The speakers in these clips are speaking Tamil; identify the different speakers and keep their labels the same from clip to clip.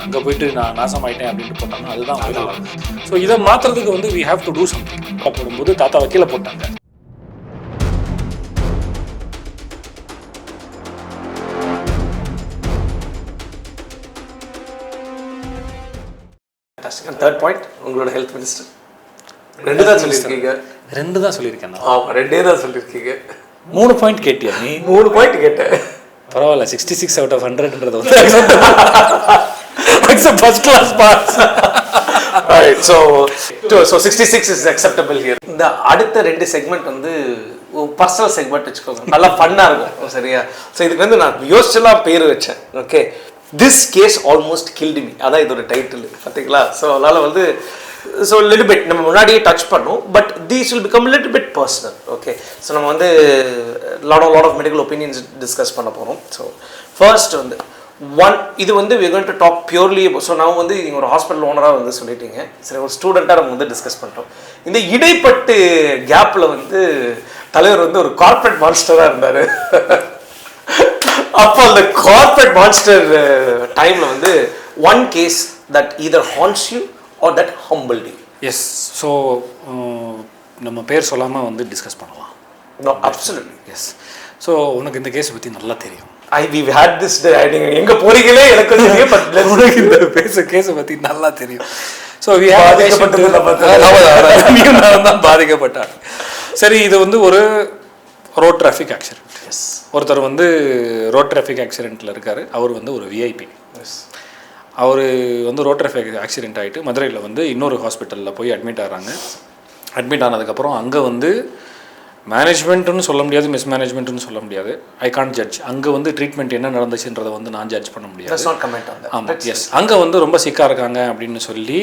Speaker 1: அங்கே போயிட்டு நான் நாசமாயிட்டேன் அப்படின்ட்டு போட்டாங்கன்னா அதுதான் வைரல் ஆகும். ஸோ இதை மாற்றுறதுக்கு வந்து we have to do something. போடும்போது தாத்தா வக்கீல போட்டாங்க.
Speaker 2: தேர்ட் பாயிண்ட், உங்களோட ஹெல்த் மினிஸ்டர் 2 தான் சொல்லியிருக்கீங்க.
Speaker 1: 2 தான் சொல்லியிருக்கேன்.
Speaker 2: ஆமாம், 2 தான் சொல்லியிருக்கீங்க.
Speaker 1: 3 பாயிண்ட் கேட்டியா நீ?
Speaker 2: 3 பாயிண்ட் கேட்டேன்.
Speaker 1: பரவாயில்ல, 66 out of 100ன்றது வந்து first class pass.
Speaker 2: Right, so 66 is acceptable here. இந்த அடுத்த 2 செக்மெண்ட் வந்து பர்சனல் செக்மெண்ட் வச்சுக்கோங்க, நல்லா ஃபன்னாக இருக்கும். சரியா? ஸோ இதுக்கு வந்து நான் யோசிச்செல்லாம் பேர் வச்சேன். Okay, this case almost killed me, அதான் இதோட டைட்டில். பார்த்தீங்களா? ஸோ அதனால் வந்து ஸோ லிட்டில் பிட் நம்ம முன்னாடியே டச் பண்ணோம், but these will become little bit personal. Okay, so நம்ம வந்து lot of medical opinions discuss பண்ண போகிறோம். ஸோ ஃபர்ஸ்ட் வந்து இது வந்து we're going to talk purely about, so நான் வந்து நீங்கள் ஒரு ஹாஸ்பிட்டல் ஓனராக வந்து சொல்லிட்டீங்க. சரி, ஒரு ஸ்டூடெண்ட்டாக நம்ம வந்து டிஸ்கஸ் பண்ணிட்டோம். இந்த இடைப்பட்டு கேப்பில் வந்து தலைவர் வந்து ஒரு கார்பரேட் மான்ஸ்டராக இருந்தார். அப்போ அந்த கார்பரேட் மான்ஸ்டர் டைமில் வந்து one case that either haunts you or that humbled you.
Speaker 1: Yes. So நம்ம பேர் சொல்லாமல் வந்து டிஸ்கஸ் பண்ணலாம்.
Speaker 2: No, absolutely.
Speaker 1: எஸ். ஸோ உனக்கு இந்த கேஸை பற்றி நல்லா தெரியும்.
Speaker 2: we've had this, நீங்கள் எங்கே போறீங்களே எனக்கு தெரியும், பட்
Speaker 1: உனக்கு இந்த கேஸை பற்றி நல்லா தெரியும். ஸோ தான் பாதிக்கப்பட்டார். சரி, இது வந்து ஒரு ரோட் டிராஃபிக் ஆக்சிடென்ட்.
Speaker 2: எஸ்.
Speaker 1: ஒருத்தர் வந்து ரோட் டிராஃபிக் ஆக்சிடெண்ட்டில் இருக்கார். அவர் வந்து ஒரு விஐபி.
Speaker 2: எஸ்.
Speaker 1: அவர் வந்து ரோட் டிராஃபிக் ஆக்சிடெண்ட் ஆகிட்டு மதுரையில் வந்து இன்னொரு ஹாஸ்பிட்டலில் போய் அட்மிட் ஆகிறாங்க. அட்மிட் ஆனதுக்கப்புறம் அங்கே வந்து மேனேஜ்மெண்ட்டுன்னு சொல்ல முடியாது, மிஸ்மேனேஜ்மெண்ட்டுன்னு சொல்ல முடியாது. I can't judge. அங்கே வந்து ட்ரீட்மெண்ட் என்ன நடந்துச்சுன்றதை வந்து நான் ஜட்ஜ் பண்ண முடியாது. ஆமாம். எஸ். அங்கே வந்து ரொம்ப சிக்காக இருக்காங்க அப்படின்னு சொல்லி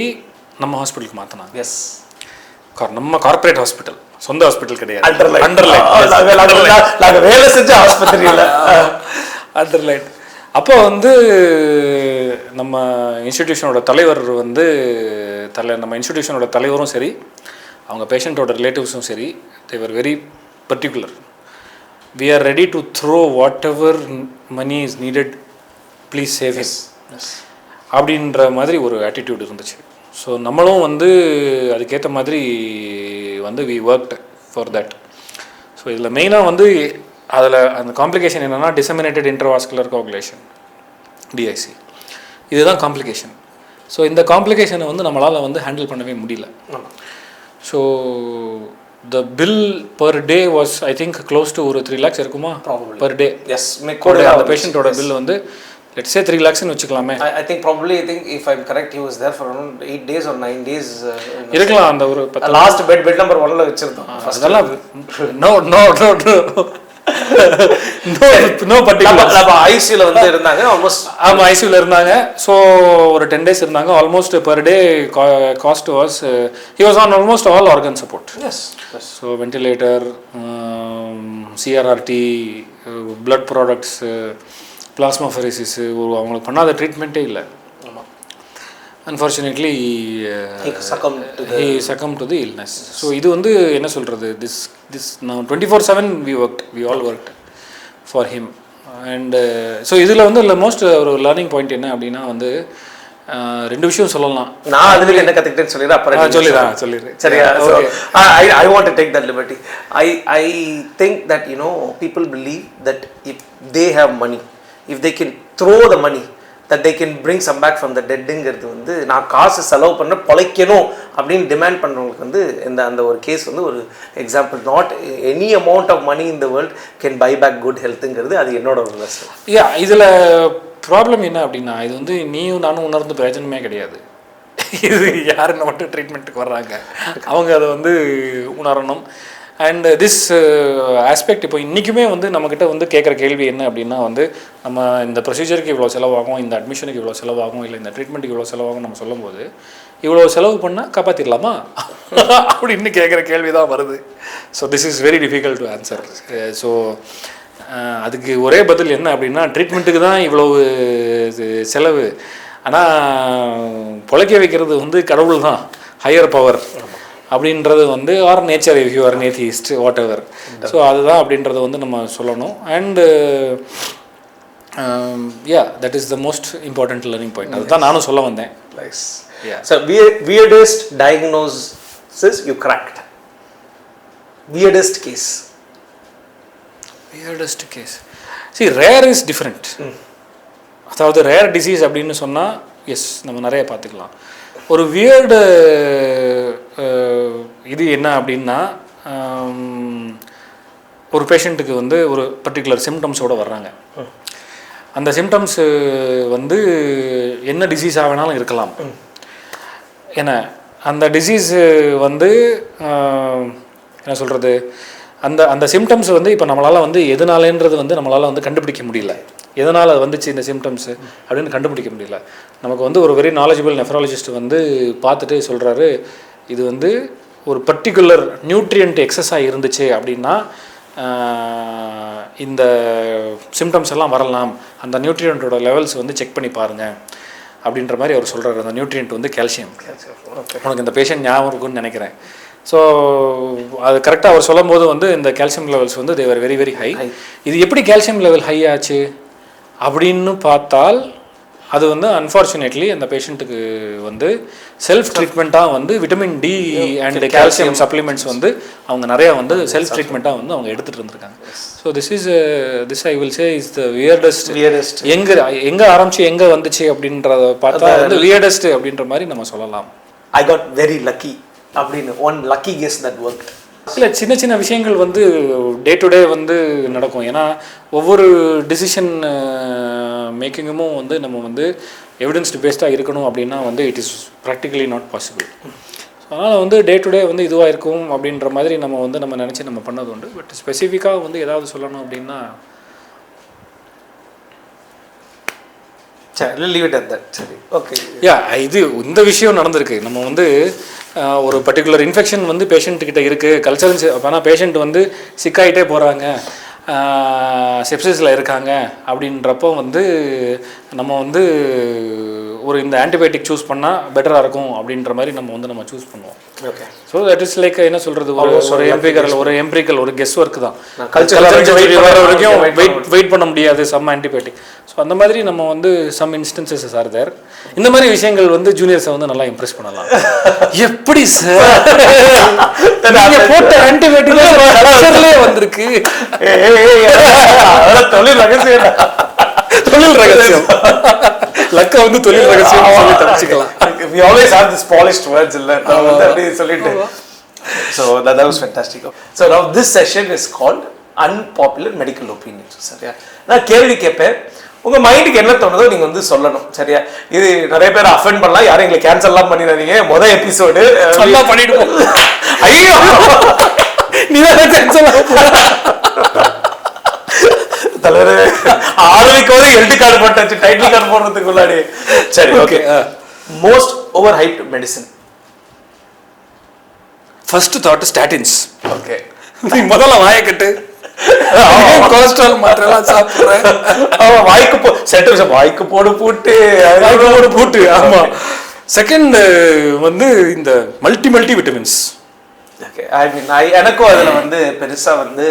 Speaker 1: நம்ம ஹாஸ்பிட்டலுக்கு மாற்றினாங்க.
Speaker 2: எஸ்.
Speaker 1: நம்ம கார்பரேட் ஹாஸ்பிட்டல், சொந்த ஹாஸ்பிட்டல் கிடையாது.
Speaker 2: வேலை செஞ்ச ஹாஸ்பிட்டல்
Speaker 1: அண்டர்லைன். அப்போ வந்து நம்ம இன்ஸ்டிடியூஷனோட தலைவர் வந்து நம்ம இன்ஸ்டிடியூஷனோட தலைவரும் சரி, அவங்க பேஷண்ட்டோட ரிலேட்டிவ்ஸும் சரி, they were very particular. We are ready to throw whatever money is needed, please save him. அப்படின்ற மாதிரி ஒரு ஆட்டிடியூட் இருந்துச்சு. ஸோ நம்மளும் வந்து அதுக்கேற்ற மாதிரி வந்து we worked for that. So இதில் மெயினாக வந்து அதில் அந்த காம்ப்ளிகேஷன் என்னென்னா டிசமினேட்டட் இன்ட்ரவாஸ்குலர் கோகுலேஷன், DIC. இதுதான் காம்ப்ளிகேஷன். ஸோ இந்த காம்ப்ளிகேஷனை வந்து நம்மளால் வந்து ஹேண்டில் பண்ணவே முடியல. So the bill per day was I think close to ஒரு 3 lakhs இருக்குமா per day.
Speaker 2: Yes.
Speaker 1: அந்த பேஷண்ட்டோட பில் வந்து let's say 3 lakhs னு வச்சுக்கலாமே.
Speaker 2: I think if I'm correct, he was there for around 8 days or 9 days.
Speaker 1: இருக்கலாம். அந்த ஒரு
Speaker 2: லாஸ்ட் bed number 1ல வச்சிருந்தோம்.
Speaker 1: அதெல்லாம் no particular.
Speaker 2: ஐசியூல வந்து இருந்தாங்க ஆல்மோஸ்ட்.
Speaker 1: ஆமாம், ஐசியூல இருந்தாங்க. ஸோ ஒரு 10 days இருந்தாங்க. Almost per day cost was he was on almost all organ support.
Speaker 2: Yes.
Speaker 1: So ventilator, CRRT, blood products, பிளாஸ்மாஃபெரிசிஸ், அவங்களுக்கு பண்ணாத ட்ரீட்மெண்ட்டே இல்லை. Unfortunately, he succumbed to the illness. So இது வந்து என்ன சொல்கிறது, this now 24/7 we all worked for him. And so இதில் வந்து மோஸ்ட் ஒரு லேர்னிங் பாயிண்ட் என்ன அப்படின்னா வந்து 2 விஷயம் சொல்லலாம்.
Speaker 2: நான் அதில் என்ன கற்றுக்கிட்டேன்னு சொல்லிடுறேன். சரியா? I want to take that liberty. I think that people believe that if they have money, if they can throw the money, that they can bring some back from the deadங்கிறது வந்து நான் காசு செலவு பண்ண பொழைக்கணும் அப்படின்னு டிமாண்ட் பண்ணுறவங்களுக்கு வந்து அந்த ஒரு கேஸ் வந்து ஒரு example. Not any amount of money in the world can buy back good ஹெல்த்துங்கிறது அது என்னோட ஒரு லெசன்.
Speaker 1: இதில் ப்ராப்ளம் என்ன அப்படின்னா, இது வந்து நீயும் நானும் உணர்ந்து பிரயோஜனமே கிடையாது. இது யாருன்னு மட்டும் ட்ரீட்மெண்ட்டுக்கு வர்றாங்க, அவங்க அதை வந்து உணரணும். அண்ட் திஸ் ஆஸ்பெக்ட் இப்போ இன்றைக்குமே வந்து நம்மக்கிட்ட வந்து கேட்குற கேள்வி என்ன அப்படின்னா வந்து, நம்ம இந்த ப்ரொசீஜருக்கு இவ்வளோ செலவாகும், இந்த அட்மிஷனுக்கு இவ்வளோ செலவாகும், இல்லை இந்த ட்ரீட்மெண்ட்டுக்கு இவ்வளோ செலவாகும் நம்ம சொல்லும்போது, இவ்வளோ செலவு பண்ணால் காப்பாற்றிடலாமா அப்படின்னு கேட்குற கேள்வி தான் வருது. So this is very difficult to answer. So அதுக்கு ஒரே பதில் என்ன அப்படின்னா, ட்ரீட்மெண்ட்டுக்கு தான் இவ்வளவு செலவு, ஆனால் பொழைக்க வைக்கிறது வந்து கடவுள் தான், ஹையர் பவர் அப்படின்றது வந்து, or nature, if you are atheist whatever. So அதுதான் அப்படின்றத வந்து நம்ம சொல்லணும். And yeah that is the most important learning point. அதுதான் நானும் சொல்ல வந்தேன்.
Speaker 2: Nice. Yeah. So weirdest diagnosis you cracked. Weirdest case.
Speaker 1: Weirdest case. See, rare is different. அதாவது ரேர் டிசீஸ் அப்படின்னு சொன்னால் எஸ் நம்ம நிறைய பார்த்துக்கலாம். ஒரு வியர்டு இது என்ன அப்படின்னா, ஒரு பேஷண்ட்டுக்கு வந்து ஒரு பர்டிகுலர் சிம்டம்ஸோடு வர்றாங்க. அந்த சிம்டம்ஸு வந்து என்ன டிசீஸாக வேணாலும் இருக்கலாம். ஏன்னா அந்த டிசீஸு வந்து என்ன சொல்கிறது, அந்த அந்த சிம்டம்ஸ் வந்து இப்போ நம்மளால் வந்து எதனாலன்றது வந்து நம்மளால் வந்து கண்டுபிடிக்க முடியல. எதனால் அது வந்துச்சு இந்த சிம்டம்ஸு அப்படின்னு கண்டுபிடிக்க முடியல. நமக்கு வந்து ஒரு வெரி நாலேஜபிள் நெஃப்ராலஜிஸ்ட் வந்து பார்த்துட்டு சொல்கிறாரு, இது வந்து ஒரு பர்டிகுலர் நியூட்ரியன்ட் எக்ஸஸாக இருந்துச்சு அப்படின்னா இந்த சிம்டம்ஸ் எல்லாம் வரலாம், அந்த நியூட்ரியண்ட்டோட லெவல்ஸ் வந்து செக் பண்ணி பாருங்கள் அப்படின்ற மாதிரி அவர் சொல்கிறார். அந்த நியூட்ரியன்ட் வந்து கால்சியம். உனக்கு இந்த பேஷண்ட் ஞாபகம் இருக்குன்னு நினைக்கிறேன். ஸோ அது கரெக்டாக அவர் சொல்லும் போது வந்து இந்த கால்சியம் லெவல்ஸ் வந்து தேவர் வெரி வெரி ஹை. இது எப்படி கால்சியம் லெவல் ஹை ஆச்சு அப்படின்னு பார்த்தால் அது வந்து அன்ஃபார்ச்சுனேட்லி அந்த பேஷண்ட்டுக்கு வந்து செல்ஃப் ட்ரீட்மெண்ட்டாக வந்து vitamin D and calcium supplements வந்து அவங்க நிறையா வந்து செல்ஃப் ட்ரீட்மெண்ட்டாக வந்து அவங்க எடுத்துகிட்டு இருந்திருக்காங்க. So this I will say is the weirdest. எங்கே ஆரம்பிச்சு எங்கே வந்துச்சு அப்படின்றத பார்த்தா வந்து வியர்டஸ்ட் அப்படின்ற மாதிரி நம்ம சொல்லலாம்.
Speaker 2: ஐ காட் வெரி லக்கி அப்படின்னு one lucky guess that work.
Speaker 1: இல்லை, சின்ன சின்ன விஷயங்கள் வந்து டே டு டே வந்து நடக்கும். ஏன்னா ஒவ்வொரு டிசிஷன் மேக்கிங்குமோ வந்து நம்ம வந்து எவிடன்ஸ்டு பேஸ்டாக இருக்கணும் அப்படின்னா வந்து it is practically not possible. அதனால் வந்து டே டு டே வந்து இதுவாக இருக்கும் அப்படின்ற மாதிரி நம்ம வந்து நம்ம நினச்சி நம்ம பண்ணது உண்டு. பட் ஸ்பெசிஃபிக்காக வந்து ஏதாவது சொல்லணும் அப்படின்னா
Speaker 2: சரி, ஓகே.
Speaker 1: யா, இது இந்த விஷயம் நடந்திருக்கு. நம்ம வந்து ஒரு பர்டிகுலர் இன்ஃபெக்ஷன் வந்து பேஷண்ட்டுக்கிட்ட இருக்குது, கல்ச்சரல். ஆனால் பேஷண்ட் வந்து சிக்காயிட்டே போகிறாங்க, செப்சிஸில் இருக்காங்க அப்படின்றப்போ வந்து நம்ம வந்து ஒரு இந்த ஆன்டிபயோட்டிக் சூஸ் பண்ணால் பெட்டராக இருக்கும் அப்படின்ற மாதிரி நம்ம சூஸ் பண்ணுவோம்.
Speaker 2: Okay.
Speaker 1: So that is like என்ன சொல்கிறது, ஒரு எம்பிரிக்கல் ஒரு கெஸ் ஒர்க் தான். வர வரைக்கும் வெயிட் பண்ண முடியாது சம் ஆன்டிபயோட்டிக். ஸோ அந்த மாதிரி நம்ம வந்து சம் இன்ஸ்டன்சஸ் ஆர் தேர். இந்த மாதிரி விஷயங்கள் வந்து ஜூனியர்ஸை வந்து நல்லா இம்ப்ரெஸ் பண்ணலாம். எப்படி சார் போட்ட ஆன்டிபயோட்டிக்லே வந்திருக்கு,
Speaker 2: தொழில் ரகசியம்
Speaker 1: லக்க வந்து தொழில் ரகசியம் சொல்லி தப்பிச்சுக்கலாம்.
Speaker 2: We always have this polished words இல்ல, நான் வந்து அப்படியே சொல்லிட்டு. So that was fantastic. So now this session is called unpopular medical opinions. சரியா, நான் கேள்வி கேட்பேன், உங்க மைண்டுக்கு என்ன தோணுதோ நீங்க வந்து சொல்லணும். சரியா, இது நிறைய பேர் அஃபெண்ட் பண்ணலாம், யாரும் எங்களை கேன்சல்லாம் பண்ணிடாதீங்க. முதல் எபிசோடு
Speaker 1: நல்லா பண்ணிடுவோம். ஐயோ நீ தான் கேன்சல்
Speaker 2: தலைவர் ஆரம்பிக்கோது எல்டி கார்டு போட்டாச்சு, டைட்டில் கார்டு போடுறதுக்கு முன்னாடி. சரி, okay. Most over hyped medicine.
Speaker 1: First thought statins.
Speaker 2: Okay,
Speaker 1: நீ முதல்ல வாயக்கட்டு கொலஸ்ட்ரால் மாத்திரலாம் சாப்பிடுறேன்.
Speaker 2: வாய்க்கு போடு பூட்டு.
Speaker 1: ஆமா. செகண்ட் வந்து இந்த மல்டி விட்டமின்ஸ்.
Speaker 2: ஓகே, ஐ மீன் எனக்கும் அதில் வந்து பெருசாக வந்து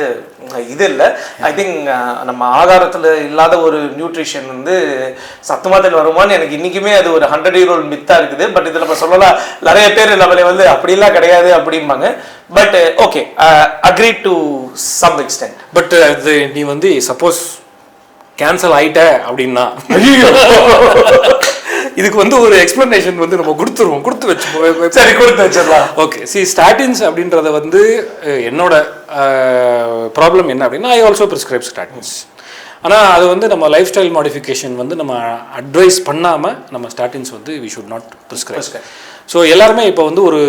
Speaker 2: இது இல்லை. ஐ திங்க் நம்ம ஆகாரத்தில் இல்லாத ஒரு நியூட்ரிஷன் வந்து சத்து மாத்திரையில் வருமானு எனக்கு இன்றைக்குமே அது ஒரு 100-year-old மித்தாக இருக்குது. பட் இதில் நம்ம சொல்லலாம், நிறைய பேர் நம்மளை வந்து அப்படிலாம் கிடையாது அப்படிம்பாங்க. But okay, agree to some extent.
Speaker 1: But அது நீ வந்து சப்போஸ் கேன்சல் ஆகிட்ட அப்படின்னா இதுக்கு வந்து ஒரு எக்ஸ்பிளனேஷன் வந்து நம்ம கொடுத்து வச்சுப்போம்.
Speaker 2: சரி, கொடுத்து வச்சிடலாம்.
Speaker 1: ஓகே, சி ஸ்டாட்டின்ஸ் அப்படின்றத வந்து என்னோட ப்ராப்ளம் என்ன அப்படின்னா, ஐ ஆல்சோ ப்ரிஸ்கிரைப் ஸ்டாட்டின்ஸ். ஆனால் அது வந்து நம்ம லைஃப் ஸ்டைல் மாடிஃபிகேஷன் வந்து நம்ம அட்வைஸ் பண்ணாமல் நம்ம ஸ்டாட்டின்ஸ் வந்து we should not prescribe. So எல்லாருமே இப்போ வந்து ஒரு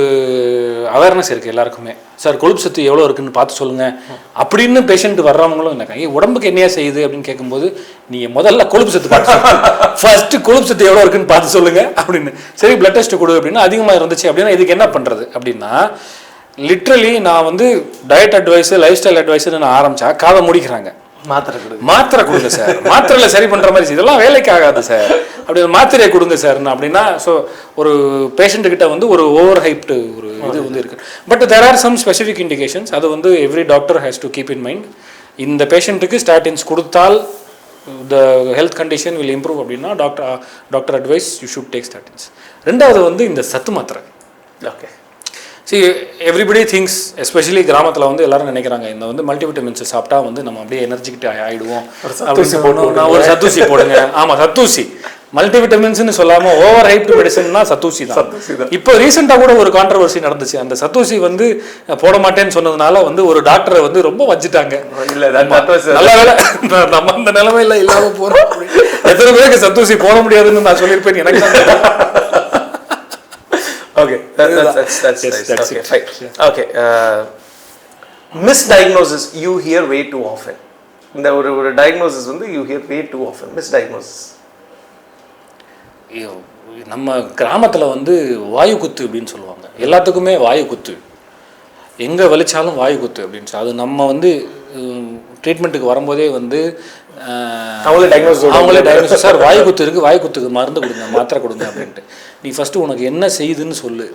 Speaker 1: அவேர்னஸ் இருக்குது எல்லாருக்குமே. சார் கொழுப்பு சத்து எவ்வளோ இருக்குன்னு பார்த்து சொல்லுங்கள் அப்படின்னு பேஷண்ட் வர்றவங்களும் இருக்காங்க. உடம்புக்கு என்னையா செய்யுது அப்படின்னு கேட்கும்போது நீங்கள் முதல்ல கொழுப்பு சத்து பார்த்து ஃபர்ஸ்ட்டு கொழுப்பு சத்து எவ்வளோ இருக்குன்னு பார்த்து சொல்லுங்கள் அப்படின்னு. சரி, பிளட் டெஸ்ட் கொடு அப்படின்னா அதிகமாக இருந்துச்சு அப்படின்னா இதுக்கு என்ன பண்ணுறது அப்படின்னா, லிட்ரலி நான் வந்து டயட் அட்வைஸு லைஃப் ஸ்டைல் அட்வைஸுன்னு நான் ஆரம்பித்தா காதை முடிக்கிறாங்க. மாத்திரை கொடுங்க சார், மாத்திரையில் சரி பண்ணுற மாதிரி இதெல்லாம் வேலைக்கு ஆகாது சார், அப்படி மாத்திரையை கொடுங்க சார் அப்படின்னா. ஸோ ஒரு பேஷண்ட்டுக்கிட்ட வந்து ஒரு ஓவர் ஹைப்டு ஒரு இது வந்து இருக்குது. But there are some specific indications. அது வந்து every doctor has to keep in mind. இந்த பேஷண்ட்டுக்கு ஸ்டாட்டின்ஸ் கொடுத்தால் the health condition will improve அப்படின்னா doctor advice you should take statins. ரெண்டாவது வந்து இந்த சத்து மாத்திரை.
Speaker 2: Okay.
Speaker 1: See, everybody thinks, especially கிராமத்தில் வந்து எல்லாரும் நினைக்கிறாங்க இந்த வந்து மல்டிவிட்டமின்ஸ் சாப்பிட்டா வந்து நம்ம அப்படியே எனர்ஜிக்கிட்ட ஆகிடுவோம் அப்படின்னு. ஒரு சத்தூசி போடுங்க. ஆமாம், சத்தூசி. மல்டிவிட்டமின்ஸ்னு சொல்லாமல் ஓவர் ஹைப்டு மெடிசன்னா சத்தூசி தான். இப்போ ரீசெண்டாக கூட ஒரு கான்ட்ரவர்சி நடந்துச்சு. அந்த சத்தூசி வந்து போட மாட்டேன்னு சொன்னதுனால வந்து ஒரு டாக்டரை வந்து ரொம்ப வச்சுட்டாங்க. நல்ல வேலை நம்ம அந்த நிலைமையில இல்லாமல் போகிறோம். எத்தனை பேருக்கு சத்தூசி போட முடியாதுன்னு நான் சொல்லியிருப்பேன். எனக்கு
Speaker 2: okay, that's okay, fine. Okay, misdiagnosis you hear way too often. இந்த ஒரு diagnosis வந்து you hear way too often. Misdiagnosis.
Speaker 1: நம்ம கிராமத்தில் வந்து வாயு குத்து அப்படின்னு சொல்லுவாங்க. எல்லாத்துக்குமே வாயு குத்து, எங்கே வலிச்சாலும் வாயு குத்து அப்படின்னு. அது நம்ம வந்து ட்ரீட்மெண்ட்டுக்கு வரும்போதே வந்து அவங்களே டயக்னோஸ் சார் வாயு குத்து இருக்குது, வாயு குத்துக்கு மருந்து கொடுங்க, மாத்திரை கொடுங்க அப்படின்ட்டு. நீ ஃபஸ்ட்டு உனக்கு என்ன செய்யுதுன்னு சொல்லு,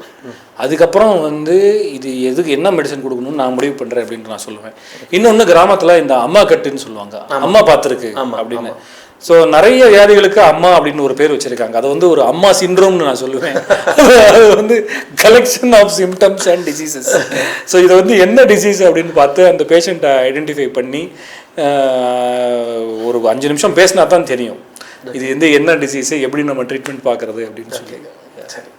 Speaker 1: அதுக்கப்புறம் வந்து இது எதுக்கு என்ன மெடிசன் கொடுக்கணும்னு நான் முடிவு பண்ணுறேன் அப்படின்ட்டு நான் சொல்லுவேன். இன்னொன்று கிராமத்தில் இந்த அம்மா கட்டுன்னு சொல்லுவாங்க, அம்மா பார்த்துருக்கு அப்படின்னு. ஸோ நிறைய வியாதிகளுக்கு அம்மா அப்படின்னு ஒரு பேர் வச்சுருக்காங்க. அதை வந்து ஒரு அம்மா சிண்ட்ரோம்னு நான் சொல்லுவேன். அது வந்து collection of symptoms and diseases. So இதை வந்து என்ன டிசீஸ் அப்படின்னு பார்த்து அந்த பேஷண்ட்டை ஐடென்டிஃபை பண்ணி ஒரு 5 நிமிஷம் பேசினா தான் தெரியும் இது வந்து என்ன டிசீஸு, எப்படி நம்ம ட்ரீட்மெண்ட் பார்க்குறது அப்படின்னு சொல்லி.
Speaker 2: சரி,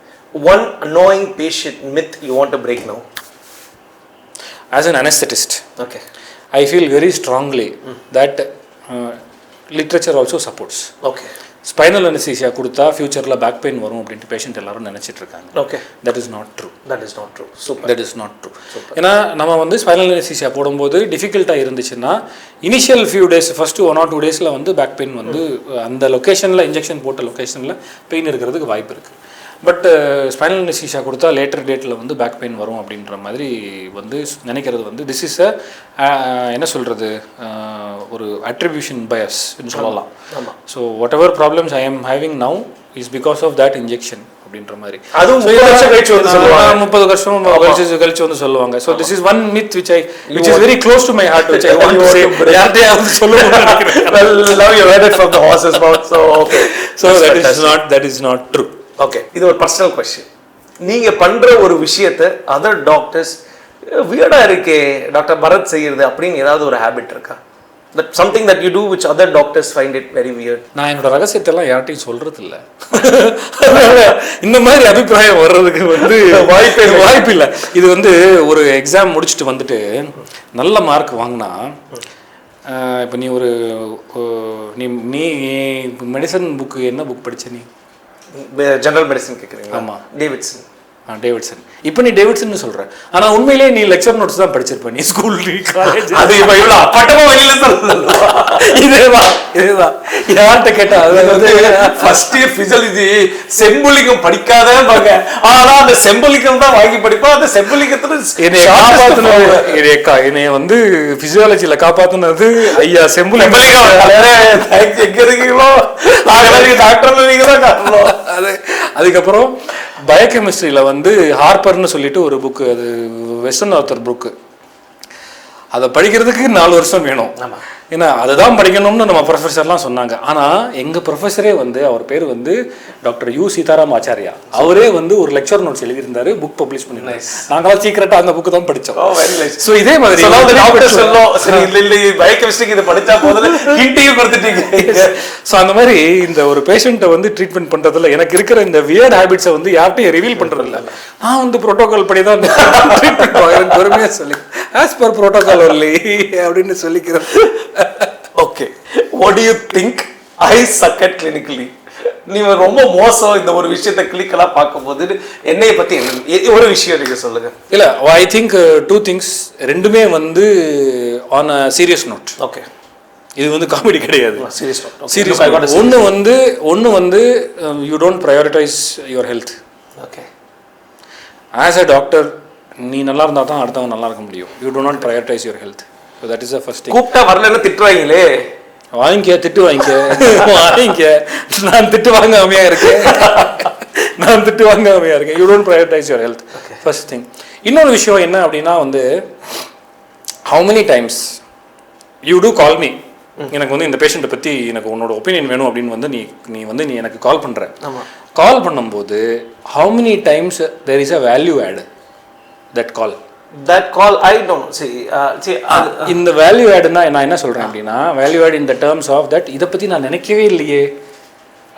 Speaker 2: one annoying patient myth you want to break now?
Speaker 1: As an anesthetist,
Speaker 2: okay,
Speaker 1: I feel very strongly that literature also supports.
Speaker 2: Okay.
Speaker 1: Spinal anaesthesia கொடுத்தா ஃபியூச்சரில் பேக் பெயின் வரும் அப்படின்ட்டு பேஷண்ட் எல்லாரும் நினச்சிட்டு இருக்காங்க.
Speaker 2: Okay,
Speaker 1: that is not true.
Speaker 2: Super.
Speaker 1: That is not true. ஏன்னா நம்ம வந்து ஸ்பைனல் அனஸ்தீசியா போடும்போது டிஃபிகல்ட்டாக இருந்துச்சுன்னா initial few days, first 1 or 2 டேஸில் வந்து பேக் பெயின் வந்து அந்த லொக்கேஷனில் இன்ஜெக்ஷன் போட்ட லொக்கேஷனில் பெயின் இருக்கிறதுக்கு வாய்ப்பு இருக்குது. பட் ஸ்பைனல் அனஸ்தீசியா கொடுத்தா லேட்டர் டேட்டில் வந்து பேக் பெயின் வரும் அப்படின்ற மாதிரி வந்து நினைக்கிறது வந்து திஸ் இஸ் என்ன சொல்கிறது, ஒரு அட்ரிபியூஷன் பயஸ்ன்னு சொல்லலாம். So whatever problems I am having now is because of that injection அப்படின்ற மாதிரி. அதுவும் 30 வருஷம் கழிச்சு வந்து சொல்லுவாங்க. So this is one myth which is very close to my heart, which I want to say. யார்கிட்டயாவது சொல்லுவாங்க.
Speaker 2: Now you heard it from the horse's mouth. So okay,
Speaker 1: so that is not true.
Speaker 2: Okay, இது ஒரு பர்சனல் கொஸ்டின். நீங்க பண்ற ஒரு விஷயத்தை அதர் டாக்டர்ஸ் வியர்டா இருக்கே டாக்டர் பரத் செய்யறது அப்படின்னு ஏதாவது ஒரு ஹேபிட் இருக்கா? That something that you do which other doctors find it very weird.
Speaker 1: நான் என்னோட ரகசியத்தெல்லாம் யார்ட்டையும் சொல்றது இல்லை. இந்த மாதிரி அபிப்பிராயம் வர்றதுக்கு வந்து வாய்ப்பு இல்லை. இது வந்து ஒரு எக்ஸாம் முடிச்சுட்டு வந்துட்டு நல்ல மார்க் வாங்கினா, இப்போ நீ ஒரு நீ மெடிசன் புக்கு என்ன புக் படிச்ச? நீ
Speaker 2: ஜெனரல் மெடிசன் கேட்குறீங்க? ஆமாம்,
Speaker 1: டேவிட்சன். இப்போ நீ டேவிட்சன் சொல்ற, ஆனா உண்மையிலேயே நீ லெக்சர் நோட்ஸ் தான் படிச்சிருப்ப. நீ ஸ்கூல் காலேஜ் அது இப்போ இவ்வளோ அப்பட்டமா வெளியில இதேதான் யார்கிட்ட கேட்டா அது
Speaker 2: ஃபர்ஸ்ட் இயர் பிசியாலஜி செம்புலிங்கம் படிக்காதேம்பாங்க. ஆனா அந்த செம்புலிங்கம் தான் வாங்கி படிப்பா. அந்த செம்புலிங்கத்துல
Speaker 1: என்னைய வந்து பிசியாலஜியில காப்பாத்துனது ஐயா செம்புலிங்கம்.
Speaker 2: எங்க இருக்கீங்களோ டாக்டர் நீங்க தான் காட்டணும்.
Speaker 1: அதுக்கப்புறம் பயோகெமிஸ்ட்ரியில் வந்து ஹார்பர்னு சொல்லிட்டு ஒரு புக்கு, அது வெஸ்டர்ன் ஆத்தர் புக்கு. அதை படிக்கிறதுக்கு 4 வருஷம் வேணும். ஏன்னா அதுதான் படிக்கணும்னு நம்ம ப்ரொஃபஸர்லாம் சொன்னாங்க. ஆனால் எங்கள் ப்ரொஃபஸரே வந்து அவர் பேர் வந்து டாக்டர் யூ சீதாராம் ஆச்சாரியா. அவரே வந்து ஒரு லெக்சர் நோட்ஸ் எழுதியிருந்தாரு, புக் பப்ளிஷ் பண்ணிருந்தாரு. நாங்களாம் சீக்கிரட்டாக அந்த புக்கு தான் படித்தோம். ஸோ இதே மாதிரி
Speaker 2: பயோகெமிஸ்ட்ரிக்கு இதை படித்தா போதில் ஹிண்ட்டையும் கொடுத்துட்டீங்க.
Speaker 1: ஸோ அந்த மாதிரி இந்த ஒரு பேஷண்ட்டை வந்து ட்ரீட்மெண்ட் பண்ணுறதுல எனக்கு இருக்கிற இந்த வியர்ட் ஹேபிட்ஸை வந்து யார்ட்டையும் ரிவீல் பண்ணுறது இல்லை. நான் வந்து ப்ரோட்டோகால் படி தான் ட்ரீட்மெண்ட் எனக்கு பெருமையாக சொல்லி ஆஸ் பர் ப்ரோட்டோகால் ஒன்லி அப்படின்னு சொல்லிக்கிறேன்.
Speaker 2: Okay, what do you think I suck at clinically? நீங்க ரொம்ப மோசம் இந்த ஒரு விஷயத்தை கிளினிக்கலா பார்க்கும்போது என்னைய பத்தி ஒரு விஷயம் நீங்க சொல்லுங்க.
Speaker 1: இல்ல, ஐ திங்க் 2 things, ரெண்டுமே வந்து on a serious note.
Speaker 2: Okay,
Speaker 1: இது வந்து காமெடி கிடையாது,
Speaker 2: சீரியஸ் நோட்.
Speaker 1: சீரியஸ். ஒன்று வந்து you don't prioritise your health.
Speaker 2: Okay,
Speaker 1: as a doctor நீ நல்லா இருந்தால் தான் அடுத்தவன் நல்லா இருக்க முடியும். You do not prioritise your health. So that is the first thing.
Speaker 2: கூப்பிட்டா வரலன்னு திட்டுவாங்களே,
Speaker 1: வாங்கிக்க, திட்டு வாங்கிக்க. நான் திட்டு வாங்காமையா இருக்கேன். You don't prioritise your health, first thing. இன்னொரு விஷயம் என்ன அப்படின்னா வந்து, how many times you do call me எனக்கு வந்து இந்த பேஷண்ட்டை பற்றி எனக்கு உன்னோட ஒப்பீனியன் வேணும் அப்படின்னு வந்து நீ எனக்கு கால் பண்ணுற.
Speaker 2: ஆமாம்.
Speaker 1: கால் பண்ணும்போது how many times there is a value add that call?
Speaker 2: That call I don't see.
Speaker 1: இந்த வேல்யூ ஆட்னா நான் என்ன சொல்கிறேன் அப்படின்னா, value add in the terms of that இதை பற்றி நான் நினைக்கவே இல்லையே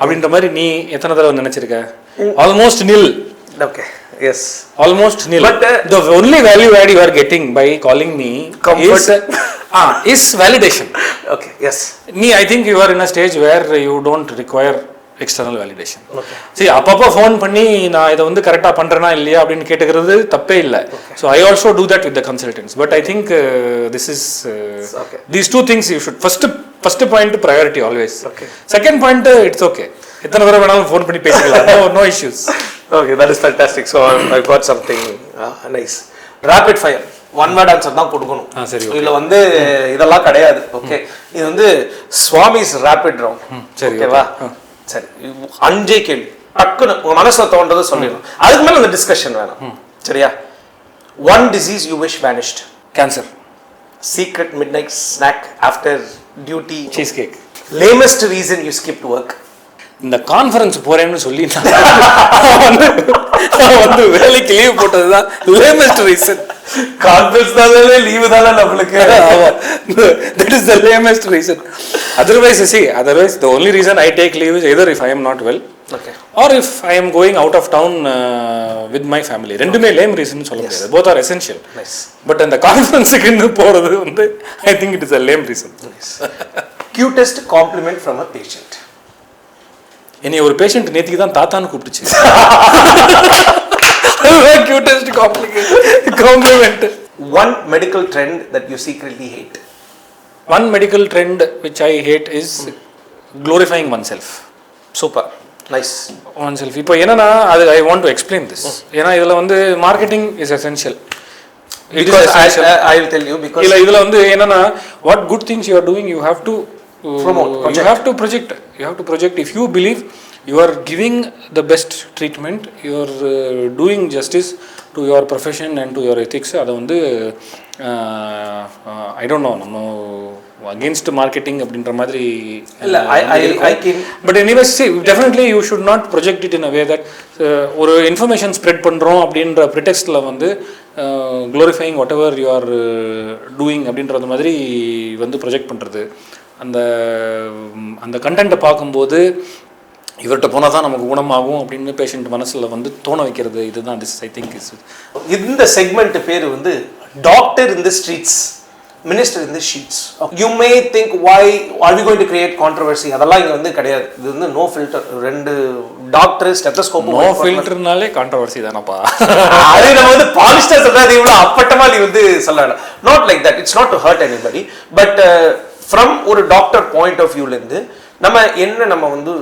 Speaker 1: அப்படின்ற மாதிரி நீ எத்தனை தடவை நினச்சிருக்க? ஆல்மோஸ்ட் நில்.
Speaker 2: Okay. Yes.
Speaker 1: Almost nil.
Speaker 2: But
Speaker 1: the only value add you are getting by calling me is validation.
Speaker 2: Okay. Yes.
Speaker 1: I think you are in a stage where you don't require external validation.
Speaker 2: Okay.
Speaker 1: See, அப்பப்போ ஃபோன் பண்ணி நான் இதை வந்து கரெக்டாக பண்ணுறேனா இல்லையா அப்படின்னு கேட்டுக்கிறது தப்பே இல்லை. So I also do that with the consultants. But I think this is these two things you should first point priority always.
Speaker 2: Okay.
Speaker 1: Second point it's okay. எத்தனை தடவை வேணாலும் ஃபோன் பண்ணி பேசிக்கலாம். No issues.
Speaker 2: Okay, that is fantastic. So I got something nice. Rapid fire. One word answer தான் கொடுக்கணும்.
Speaker 1: சரி.
Speaker 2: இதுல வந்து இதெல்லாம் கிடையாது. ஓகே. இது வந்து Swami's rapid round.
Speaker 1: சரி.
Speaker 2: ஓகேவா? சரி. 5 கேள்வி. டக்குனு உங்க மனசுல தோன்றதை சொல்லிடணும். அதுக்கு மேல இந்த டிஸ்கஷன் வேணும். சரியா? One disease you wish vanished.
Speaker 1: Cancer.
Speaker 2: Secret midnight snack after duty.
Speaker 1: Cheesecake.
Speaker 2: Lamest reason you skipped work.
Speaker 1: இந்த கான்ஃபரன்ஸ் போறேன்னு சொல்லி வந்து வேலைக்கு லீவ் போட்டது தான் லேமஸ்ட் ரீசன்.
Speaker 2: கான்ஃபரன்ஸ் தானே லீவு தானே நம்மளுக்கு.
Speaker 1: That is the lamest reason. Otherwise the only reason I take leave is either if I am not well,
Speaker 2: okay,
Speaker 1: or if I am going out of town with my family. ரெண்டுமே லேம் ரீசன் சொல்ல முடியாது. Both are essential.
Speaker 2: Nice.
Speaker 1: But அந்த கான்ஃபரன்ஸுக்கு போறது வந்து I think it is a lame reason.
Speaker 2: Nice. Cutest compliment from a patient.
Speaker 1: என்னை ஒரு பேஷண்ட் நேத்திக்கு தான் தாத்தான்னு கூப்பிடுச்சு. Cutest compliment.
Speaker 2: One medical trend that you secretly hate.
Speaker 1: One medical trend which I hate is glorifying oneself.
Speaker 2: Super. Nice.
Speaker 1: Oneself. இப்போ என்னன்னா அது I want to explain this. ஏன்னா இதுல வந்து marketing is essential.
Speaker 2: Because I will tell you because
Speaker 1: இல்ல இதுல வந்து என்னன்னா what good things you are doing you have to
Speaker 2: promote.
Speaker 1: You have to project. If you believe you are giving the best treatment, you are doing justice to your profession and to your ethics. அது வந்து I don't know, நம்ம against marketing அப்படின்ற மாதிரி
Speaker 2: இல்ல I can,
Speaker 1: but anyways see, definitely you should not project it in a way that ஒரு information spread பண்றோம் அப்படின்ற pretextல வந்து glorifying whatever you are doing அப்படின்றது மாதிரி வந்து ப்ரொஜெக்ட் பண்றது. அந்த கண்டென்ட்டை பார்க்கும்போது இவர்கிட்ட போனால் தான் நமக்கு குணமாகும் அப்படின்னு பேஷண்ட் மனசில் வந்து தோண வைக்கிறது. இதுதான் திஸ் ஐ திங்க் இஸ். இந்த
Speaker 2: செக்மெண்ட் பேர் வந்து doctor in the streets, minister in the sheets. You may think why are we going to create controversy? அதெல்லாம் இங்கே வந்து கிடையாது. இது வந்து நோ ஃபில்டர். ரெண்டு டாக்டர் ஸ்டெத்தஸ்கோப்.
Speaker 1: நோ ஃபில்டர்னாலே கான்ட்ரவர்சி தானப்பா.
Speaker 2: அது நம்ம வந்து பாலிஸ்டர் சொல்றது இவ்வளோ அப்பட்டமா நீ வந்து சொல்லலாம். Not like that. It's not to hurt anybody. But from ஒரு டாக்டர் பாயிண்ட் ஆஃப் வியூலேருந்து நம்ம வந்து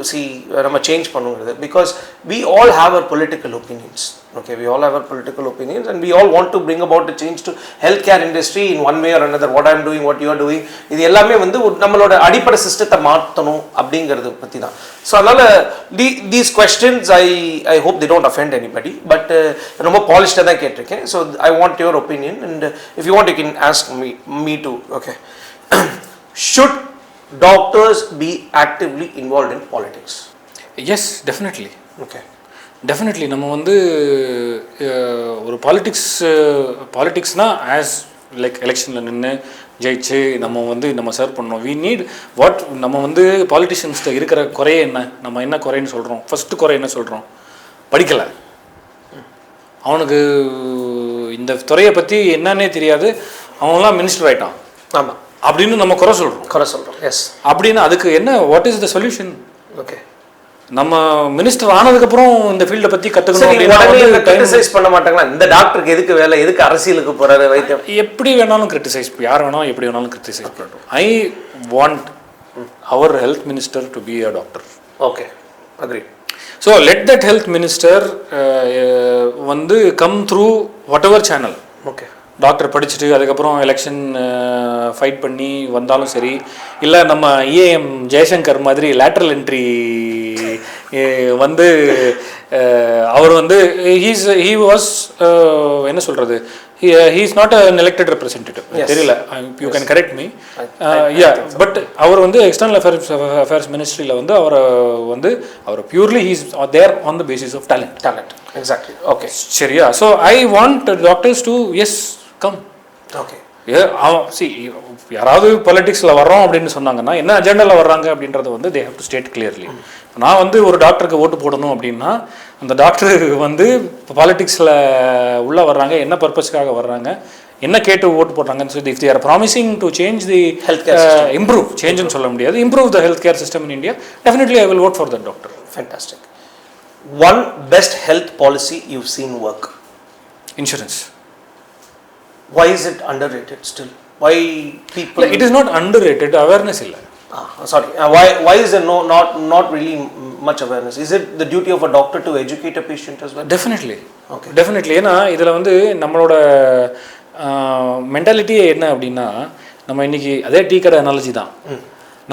Speaker 2: நம்ம சேஞ்ச் பண்ணுங்கிறது. Because we all have our political opinions. Okay, we all have our political opinions and we all want to bring about a change to healthcare industry in one way or another. What I am doing, what you are doing, இது எல்லாமே வந்து நம்மளோட அடிப்படை சிஸ்டத்தை மாற்றணும் அப்படிங்கிறது பற்றி தான். ஸோ அதனால these questions I hope they don't offend anybody, but ரொம்ப பாலிஷ்டாக தான் கேட்டிருக்கேன். So I want your opinion and if you want you can ask me too. Okay. Should doctors be actively involved in politics?
Speaker 1: Yes, definitely.
Speaker 2: Okay.
Speaker 1: Definitely. நம்ம வந்து ஒரு பாலிட்டிக்ஸ்னா ஆஸ் லைக் எலெக்ஷனில் நின்று ஜெயிச்சு நம்ம சர்வ் பண்ணோம். வி நீட் வாட் நம்ம வந்து பாலிட்டிஷியன்ஸ்கிட்ட இருக்கிற குறையே என்ன, நம்ம என்ன குறைன்னு சொல்கிறோம். ஃபஸ்ட்டு குறை என்ன சொல்கிறோம்? படிக்கலை. அவனுக்கு இந்த துறையை பற்றி என்னன்னே தெரியாது, அவன்லாம் மினிஸ்டர் ஆகிட்டான்.
Speaker 2: ஆமாம்
Speaker 1: அப்படின்னு நம்ம குறை சொல்கிறோம்.
Speaker 2: எஸ்.
Speaker 1: அப்படின்னு அதுக்கு என்ன what is the solution?
Speaker 2: Okay,
Speaker 1: நம்ம மினிஸ்டர் ஆனதுக்கப்புறம் இந்த ஃபீல்டை பற்றி கற்றுக்கணும்.
Speaker 2: கிரிட்டிசைஸ் பண்ண மாட்டாங்களா? இந்த டாக்டருக்கு எதுக்கு வேலை, எதுக்கு அரசியலுக்கு போகிறாரு, வைத்தியம்
Speaker 1: எப்படி வேணாலும் கிரிட்டிசைஸ், யார் வேணாலும் எப்படி வேணாலும் கிரிட்டிசைஸ் பண்ணட்டும். I want our health minister to be a doctor.
Speaker 2: Okay, agree.
Speaker 1: So let that health minister வந்து come through whatever channel.
Speaker 2: Okay,
Speaker 1: doctor படிச்சுட்டு அதுக்கப்புறம் எலெக்ஷன் ஃபைட் பண்ணி வந்தாலும் சரி, இல்லை நம்ம EAM ஜெயசங்கர் மாதிரி லேட்ரல் என்ட்ரி வந்து அவர் வந்து ஹீ வாஸ் என்ன சொல்கிறது, he is not an elected representative. தெரியல, you can correct me. But அவர் வந்து external affairs ministryல வந்து அவர் purely he is there on the basis of talent.
Speaker 2: Exactly. Okay.
Speaker 1: சரியா? So I want doctors to come.
Speaker 2: Okay.
Speaker 1: யாராவது பொலிட்டிக்ஸில் வர்றோம் அப்படின்னு சொன்னாங்கன்னா என்ன அஜெண்டாவில் வர்றாங்க அப்படின்றத வந்து they have to state clearly. நான் வந்து ஒரு டாக்டருக்கு ஓட்டு போடணும் அப்படின்னா அந்த டாக்டருக்கு வந்து இப்போ பாலிட்டிக்ஸில் உள்ளே வர்றாங்க, என்ன பர்பஸ்க்காக வர்றாங்க, என்ன கேட்டு ஓட்டு போடுறாங்கன்னு சொல்லி, if they are promising to change the
Speaker 2: health care system,
Speaker 1: improve, சேஞ்சுன்னு சொல்ல முடியாது, improve the health care system in India, definitely I will vote for that doctor.
Speaker 2: Fantastic. One best health policy you've seen work?
Speaker 1: Insurance.
Speaker 2: Why is it underrated still? Why people?
Speaker 1: It is not underrated, awareness illa.
Speaker 2: Sorry. Why is there not really much awareness? Is it the duty of a doctor to educate a patient as well?
Speaker 1: Definitely.
Speaker 2: Okay.
Speaker 1: Definitely. ஏன்னா இதில் வந்து நம்மளோட மென்டாலிட்டியே என்ன அப்படின்னா, நம்ம இன்னைக்கு அதே டீ கடை அனாலஜி தான்.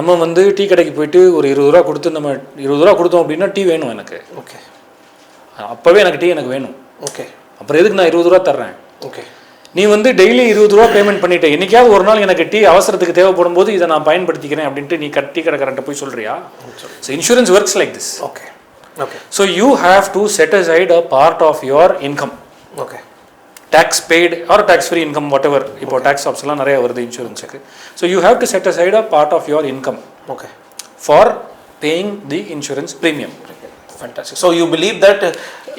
Speaker 1: நம்ம வந்து டீ கடைக்கு போயிட்டு ஒரு 20 ரூபா கொடுத்து நம்ம 20 ரூபா கொடுத்தோம் அப்படின்னா டீ வேணும் எனக்கு.
Speaker 2: ஓகே.
Speaker 1: அப்போவே எனக்கு டீ எனக்கு வேணும்.
Speaker 2: ஓகே.
Speaker 1: அப்புறம் எதுக்கு நான் 20 ரூபா தர்றேன்?
Speaker 2: ஓகே.
Speaker 1: நீ வந்து டெய்லி 20 ரூபா பேமெண்ட் பண்ணிட்டு என்னைக்காவது ஒரு நாள் எனக்கு டீ அவசரத்துக்கு தேவைப்படும் போது இதை நான் பயன்படுத்திக்கிறேன் அப்படின்ட்டு நீ டீ கடைக்காரன்ட்ட போய் சொல்றியா? So insurance works like this.
Speaker 2: Okay. Okay.
Speaker 1: So you have to set aside a part of your income.
Speaker 2: Okay.
Speaker 1: tax paid or tax free income, whatever. இப்போ tax options எல்லாம் நிறைய வருது இன்சூரன்ஸுக்கு. So you have to set aside a part of your income.
Speaker 2: Okay.
Speaker 1: For paying the insurance premium.
Speaker 2: Fantastic. So you believe that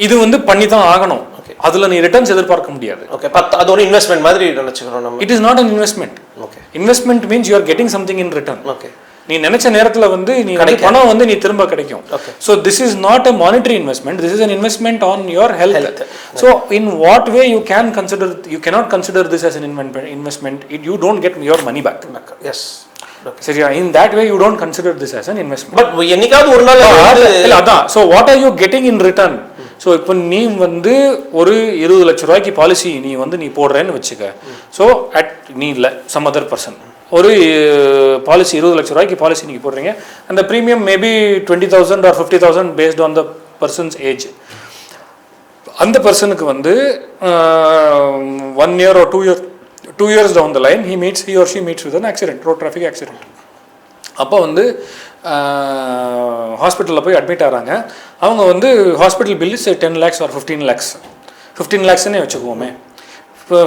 Speaker 1: இது வந்து பண்ணி தான் ஆகணும். அதுல நீ ரிட்டர்ன்ஸ் எதிர்பார்க்க முடியாது.
Speaker 2: ஓகே. அது ஒரு இன்வெஸ்ட்மென்ட் மாதிரி நினைச்சுக்கிறோம் நம்ம.
Speaker 1: It is not an investment.
Speaker 2: Okay.
Speaker 1: Investment means you are getting something in return.
Speaker 2: Okay.
Speaker 1: நீ நினைச்ச நேரத்துல வந்து நீ பணம் வந்து நீ திரும்ப கிடைக்கும். So this is not a monetary investment, this is an investment on your health. So in what way you cannot consider this as an investment, you don't get your money back.
Speaker 2: Yes.
Speaker 1: சரியா? In that way you don't consider this as an investment.
Speaker 2: But என்னைக்காவது ஒரு நாள்
Speaker 1: இல்ல அதான். So what are you getting in return? So இப்போ நீ வந்து ஒரு 20 லட்ச ரூபாய்க்கு பாலிசி நீ போடுறேன்னு வச்சுக்க. ஸோ நீ இல்லை சம் அதர் பர்சன் ஒரு பாலிசி 20 லட்ச ரூபாய்க்கு பாலிசி நீங்கள் போடுறீங்க. அந்த premium maybe 20,000 or 50,000 based on the persons age. அந்த பர்சனுக்கு வந்து 1 year or 2 years down the line he or she meets with an accident, road traffic accident. அப்போ வந்து ஹாஸ்பிட்டலில் போய் அட்மிட் ஆகிறாங்க. அவங்க வந்து hospital bill is 10 lakhs or 15 lakhs. 15 lakhsனே வச்சுக்குவோமே.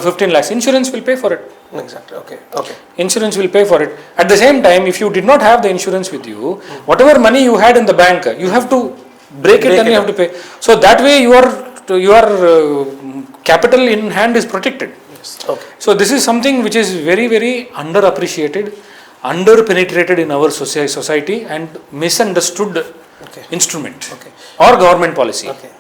Speaker 1: 15 lakhs. Insurance will pay for it.
Speaker 2: Exactly. Okay. Okay.
Speaker 1: Insurance will pay for it. At the same time, if you did not have the insurance with you, whatever money you had in the bank, you have to break it and you have to pay. So that way your capital in hand is protected.
Speaker 2: Yes. Okay.
Speaker 1: So this is something which is very, very underappreciated, under-penetrated in our society and misunderstood instrument or government policy.
Speaker 2: Okay.